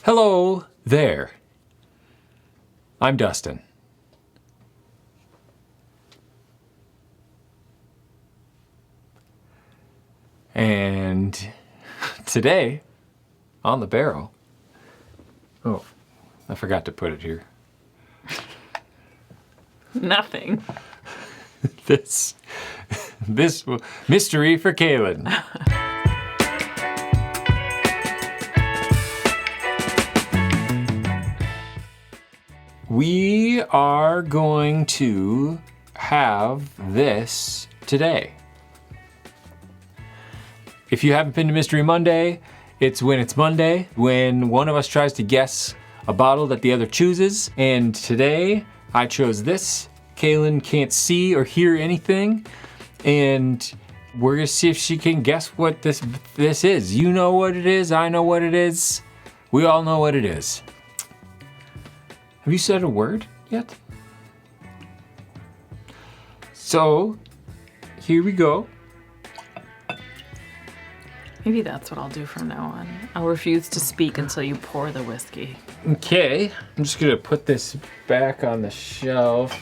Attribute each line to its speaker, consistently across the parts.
Speaker 1: Hello there. I'm Dustin. And today, on the barrel, oh, I forgot to put it here.
Speaker 2: Nothing.
Speaker 1: This mystery for Kaylin. We are going to have this today. If you haven't been to Mystery Monday, it's Monday, when one of us tries to guess a bottle that the other chooses. And today, I chose this. Kaylin can't see or hear anything. And we're gonna see if she can guess what this is. You know what it is, I know what it is. We all know what it is. Have you said a word yet? So, here we go.
Speaker 2: Maybe that's what I'll do from now on. I'll refuse to speak until you pour the whiskey.
Speaker 1: Okay, I'm just gonna put this back on the shelf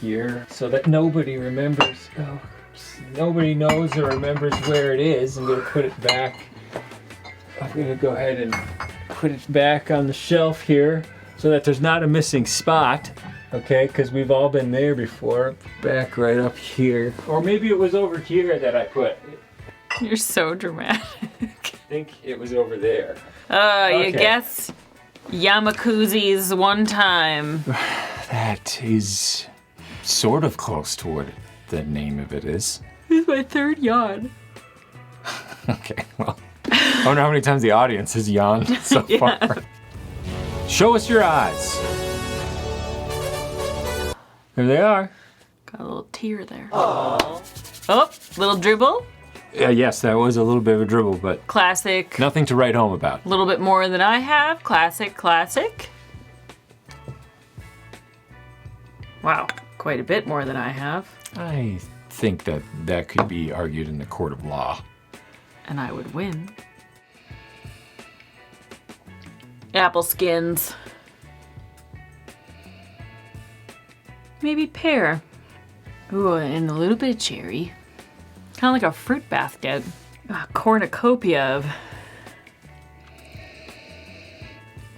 Speaker 1: here so that nobody remembers, nobody knows or remembers where it is. I'm gonna put it back. I'm gonna go ahead and put it back on the shelf here so that there's not a missing spot, okay? Because we've all been there before. Back right up here. Or maybe it was over here that I put it.
Speaker 2: You're so dramatic.
Speaker 1: I think it was over there.
Speaker 2: You guess Yamakuzis one time.
Speaker 1: That is sort of close to what the name of it is.
Speaker 2: This is my third yawn.
Speaker 1: Okay, well, I wonder how many times the audience has yawned so far. Show us your eyes. There they are.
Speaker 2: Got a little tear there. Aww. Oh, little dribble.
Speaker 1: Yes, that was a little bit of a dribble, but
Speaker 2: classic.
Speaker 1: Nothing to write home about.
Speaker 2: A little bit more than I have. Classic, classic. Wow, quite a bit more than I have.
Speaker 1: I think that could be argued in the court of law.
Speaker 2: And I would win. Apple skins. Maybe pear. Ooh, and a little bit of cherry. Kind of like a fruit basket. A cornucopia of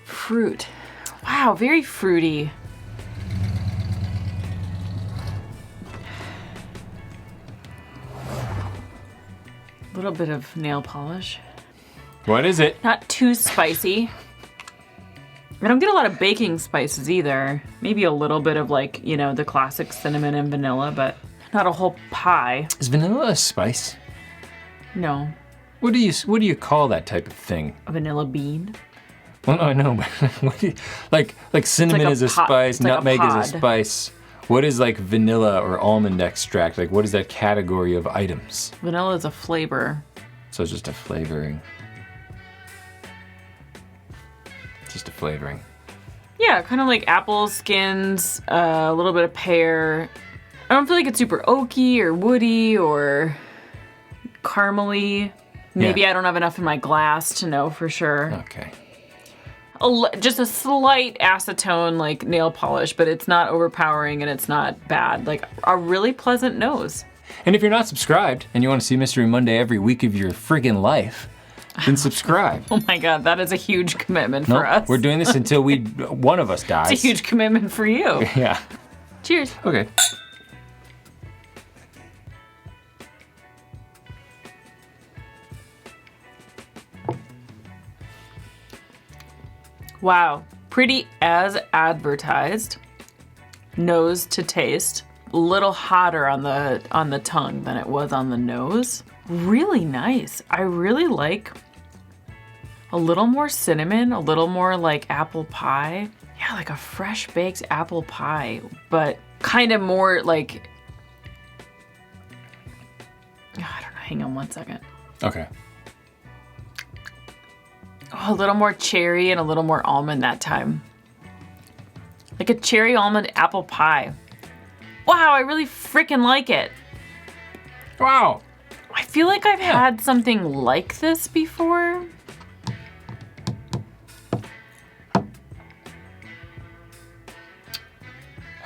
Speaker 2: fruit. Wow, very fruity. A little bit of nail polish.
Speaker 1: What is it?
Speaker 2: Not too spicy. I don't get a lot of baking spices either. Maybe a little bit of the classic cinnamon and vanilla, but not a whole pie.
Speaker 1: Is vanilla a spice?
Speaker 2: No.
Speaker 1: What do you call that type of thing?
Speaker 2: A vanilla bean?
Speaker 1: Well, no, I know, but what do you, like cinnamon is a spice, nutmeg is a spice. What is like vanilla or almond extract? Like what is that category of items?
Speaker 2: Vanilla is a flavor.
Speaker 1: So it's just a flavoring. Just a flavoring.
Speaker 2: Yeah, kind of like apple skins, a little bit of pear. I don't feel like it's super oaky or woody or caramely. Maybe I don't have enough in my glass to know for sure.
Speaker 1: Okay.
Speaker 2: Just a slight acetone like nail polish, but it's not overpowering and it's not bad. Like a really pleasant nose.
Speaker 1: And if you're not subscribed and you want to see Mystery Monday every week of your friggin' life, then subscribe.
Speaker 2: Oh my God, that is a huge commitment for us.
Speaker 1: We're doing this until one of us dies.
Speaker 2: It's a huge commitment for you.
Speaker 1: Yeah.
Speaker 2: Cheers.
Speaker 1: Okay.
Speaker 2: Wow, pretty as advertised. Nose to taste. A little hotter on the tongue than it was on the nose. Really nice. I really like a little more cinnamon, a little more like apple pie. Yeah, like a fresh baked apple pie, but kind of more like, I don't know, hang on one second.
Speaker 1: Okay.
Speaker 2: Oh, a little more cherry and a little more almond that time. Like a cherry almond apple pie. Wow, I really freaking like it.
Speaker 1: Wow.
Speaker 2: I feel like I've had something like this before.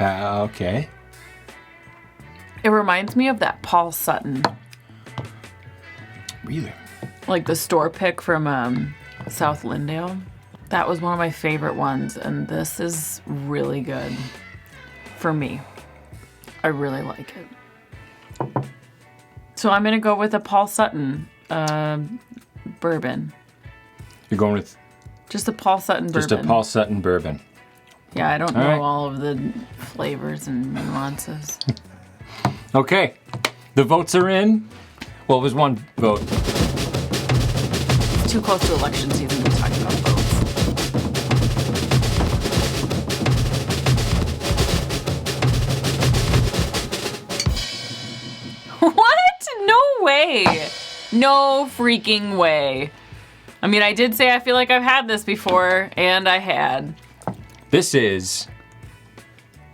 Speaker 1: Okay.
Speaker 2: It reminds me of that Paul Sutton,
Speaker 1: Really?
Speaker 2: like the store pick from South Lindale. That was one of my favorite ones, and this is really good for me. I really like it. So I'm gonna go with a Paul Sutton bourbon.
Speaker 1: You're going with
Speaker 2: Just a Paul Sutton bourbon.
Speaker 1: just a Paul Sutton bourbon.
Speaker 2: Yeah, I don't
Speaker 1: All
Speaker 2: know
Speaker 1: right.
Speaker 2: all of the flavors and nuances.
Speaker 1: Okay. The votes are in. Well, it was one vote.
Speaker 2: It's too close to election season to talk about votes. What? No way. No freaking way. I mean, I did say I feel like I've had this before, and I had.
Speaker 1: This is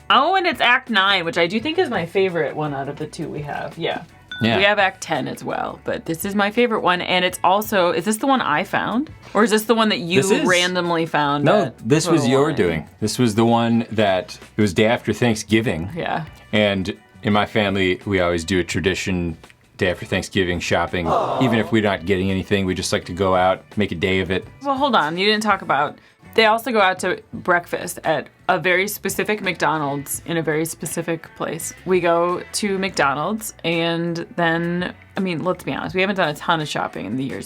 Speaker 2: Oh, and it's Act 9, which I do think is my favorite one out of the two we have. Yeah.
Speaker 1: Yeah.
Speaker 2: We have Act 10 as well, but this is my favorite one. And it's also, is this the one I found? Or is this the one that you
Speaker 1: This is.
Speaker 2: randomly found?
Speaker 1: No,
Speaker 2: at
Speaker 1: this was
Speaker 2: Total
Speaker 1: your
Speaker 2: Wine?
Speaker 1: doing. This was the one that it was day after Thanksgiving.
Speaker 2: Yeah.
Speaker 1: And in my family, we always do a tradition day after Thanksgiving shopping. Even if we're not getting anything, we just like to go out, make a day of it.
Speaker 2: Well, hold on. You didn't talk about, they also go out to breakfast at a very specific McDonald's in a very specific place. We go to McDonald's and then, I mean, let's be honest, we haven't done a ton of shopping in the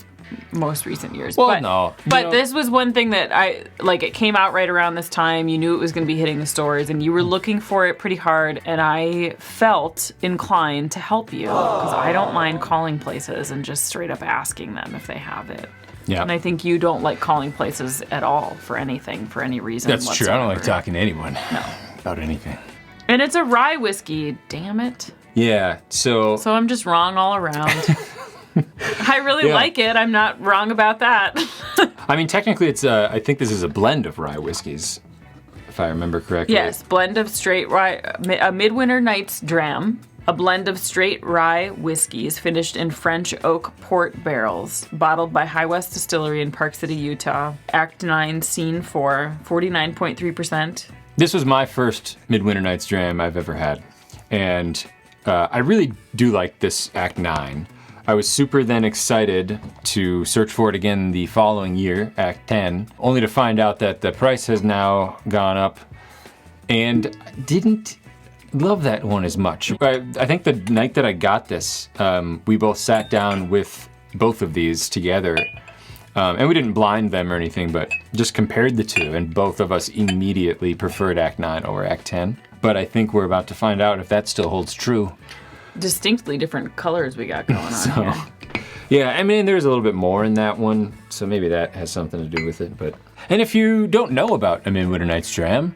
Speaker 2: most recent years.
Speaker 1: Well,
Speaker 2: but,
Speaker 1: no.
Speaker 2: But this was one thing that it came out right around this time. You knew it was going to be hitting the stores and you were looking for it pretty hard. And I felt inclined to help you because I don't mind calling places and just straight up asking them if they have it.
Speaker 1: Yeah.
Speaker 2: And I think you don't like calling places at all for anything, for any reason
Speaker 1: That's true. I don't like
Speaker 2: whatsoever.
Speaker 1: talking to anyone
Speaker 2: No.
Speaker 1: about anything.
Speaker 2: And it's a rye whiskey, damn it.
Speaker 1: Yeah, so
Speaker 2: So I'm just wrong all around. I really
Speaker 1: Yeah.
Speaker 2: like it. I'm not wrong about that.
Speaker 1: I mean, technically, it's I think this is a blend of rye whiskeys, if I remember correctly.
Speaker 2: Yes, blend of straight rye, a Midwinter Night's Dram, a blend of straight rye whiskeys finished in French oak port barrels, bottled by High West Distillery in Park City, Utah. Act 9, Scene 4, 49.3%.
Speaker 1: This was my first Midwinter Night's Dram I've ever had, and I really do like this Act 9. I was super then excited to search for it again the following year, Act 10, only to find out that the price has now gone up, and I didn't love that one as much. I think the night that I got this, we both sat down with both of these together, and we didn't blind them or anything, but just compared the two, and both of us immediately preferred Act 9 over Act 10. But I think we're about to find out if that still holds true.
Speaker 2: Distinctly different colors we got going on
Speaker 1: So,
Speaker 2: here.
Speaker 1: yeah, I mean, there's a little bit more in that one, so maybe that has something to do with it. And if you don't know about a Midwinter Night's Dram,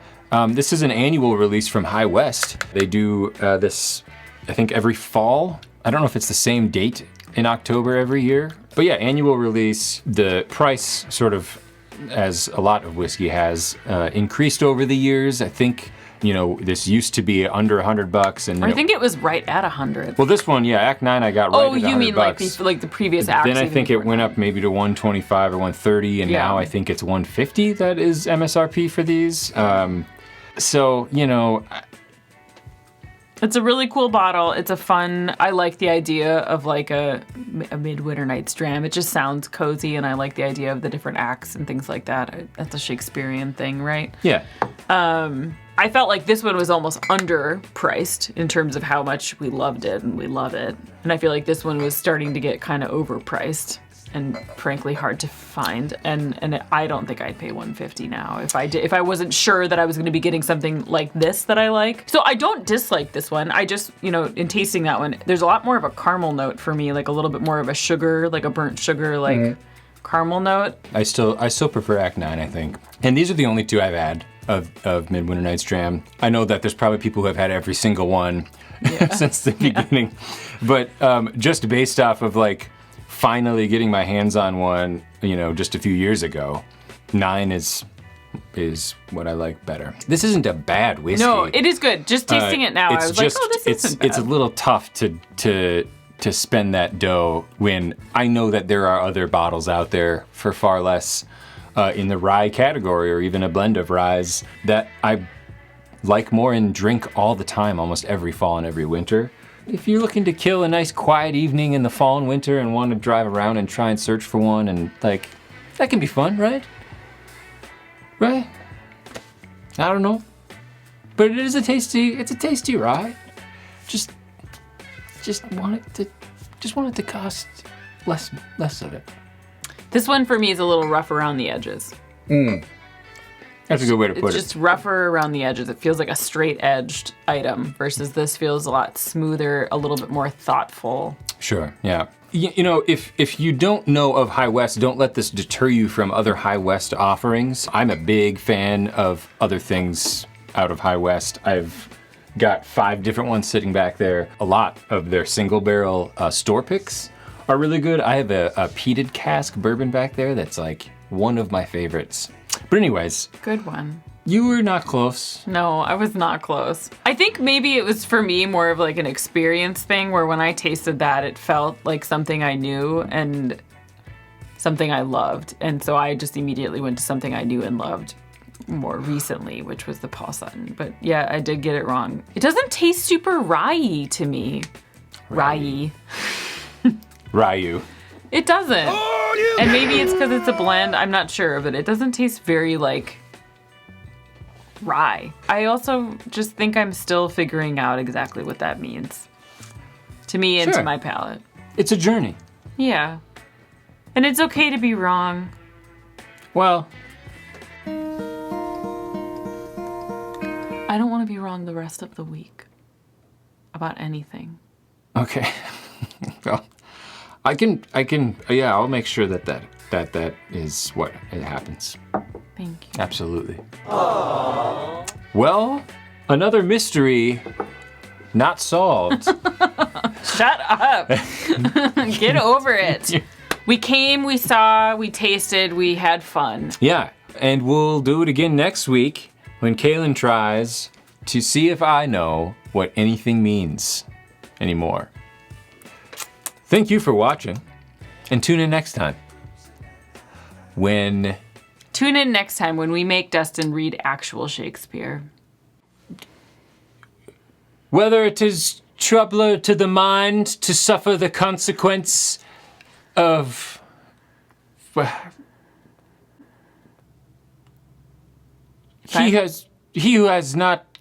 Speaker 1: this is an annual release from High West. They do this, I think, every fall. I don't know if it's the same date in October every year. But yeah, annual release. The price, sort of, as a lot of whiskey has, increased over the years. I think, this used to be under $100, and then
Speaker 2: I think it was right at 100.
Speaker 1: well, this one, yeah, Act 9, I got right
Speaker 2: Oh,
Speaker 1: at $100.
Speaker 2: you mean like the previous acts?
Speaker 1: Then I
Speaker 2: even
Speaker 1: think it
Speaker 2: before
Speaker 1: went
Speaker 2: that.
Speaker 1: up maybe to 125 or 130, and
Speaker 2: Yeah.
Speaker 1: now I think it's 150 that is MSRP for these. So,
Speaker 2: It's a really cool bottle. It's a fun, I like the idea of like a Midwinter Night's Dram. It just sounds cozy, and I like the idea of the different acts and things like that. That's a Shakespearean thing, right?
Speaker 1: yeah.
Speaker 2: I felt like this one was almost underpriced in terms of how much we loved it and we love it. And I feel like this one was starting to get kind of overpriced and frankly hard to find. And I don't think I'd pay $150 now if I wasn't sure that I was going to be getting something like this that I like. So I don't dislike this one. I just, in tasting that one, there's a lot more of a caramel note for me, like a little bit more of a sugar, like a burnt sugar, like caramel note.
Speaker 1: I still prefer Act 9, I think. And these are the only two I've had of Midwinter Night's Dram. I know that there's probably people who have had every single one since the beginning. But just based off of finally getting my hands on one, just a few years ago, 9 is what I like better. This isn't a bad whiskey.
Speaker 2: No, it is good. Just tasting it now, I was like, oh, this isn't bad.
Speaker 1: It's a little tough to spend that dough when I know that there are other bottles out there for far less in the rye category, or even a blend of ryes, that I like more and drink all the time, almost every fall and every winter. If you're looking to kill a nice quiet evening in the fall and winter and want to drive around and try and search for one, and like, that can be fun, right? Right? I don't know. But it's a tasty ride. Just want it to cost less of it.
Speaker 2: This one for me is a little rough around the edges.
Speaker 1: That's a good way to put
Speaker 2: It's
Speaker 1: it.
Speaker 2: just rougher around the edges. It feels like a straight-edged item versus this feels a lot smoother, a little bit more thoughtful.
Speaker 1: Sure, yeah. You know, if you don't know of High West, don't let this deter you from other High West offerings. I'm a big fan of other things out of High West. I've got 5 different ones sitting back there. A lot of their single barrel store picks are really good. I have a peated cask bourbon back there that's like one of my favorites. But anyways.
Speaker 2: Good one.
Speaker 1: You were not close.
Speaker 2: No, I was not close. I think maybe it was for me more of like an experience thing where when I tasted that, it felt like something I knew and something I loved. And so I just immediately went to something I knew and loved more recently, which was the Paul Sutton. But yeah, I did get it wrong. It doesn't taste super rye to me. Rye.
Speaker 1: Ryu.
Speaker 2: It doesn't. Oh, and maybe it's because it's a blend. I'm not sure, but it doesn't taste very like rye. I also just think I'm still figuring out exactly what that means to me and to my palate.
Speaker 1: It's a journey.
Speaker 2: Yeah. And it's okay to be wrong.
Speaker 1: Well,
Speaker 2: I don't want to be wrong the rest of the week about anything.
Speaker 1: okay. Well, yeah, I'll make sure that is what it happens.
Speaker 2: Thank you.
Speaker 1: Absolutely. Aww. Well, another mystery not solved.
Speaker 2: Shut up. Get over it. We came, we saw, we tasted, we had fun.
Speaker 1: Yeah, and we'll do it again next week when Kaylin tries to see if I know what anything means anymore. Thank you for watching, and tune in next time.
Speaker 2: Tune in next time when we make Dustin read actual Shakespeare.
Speaker 1: Whether it is troubler to the mind to suffer the consequence of he who has not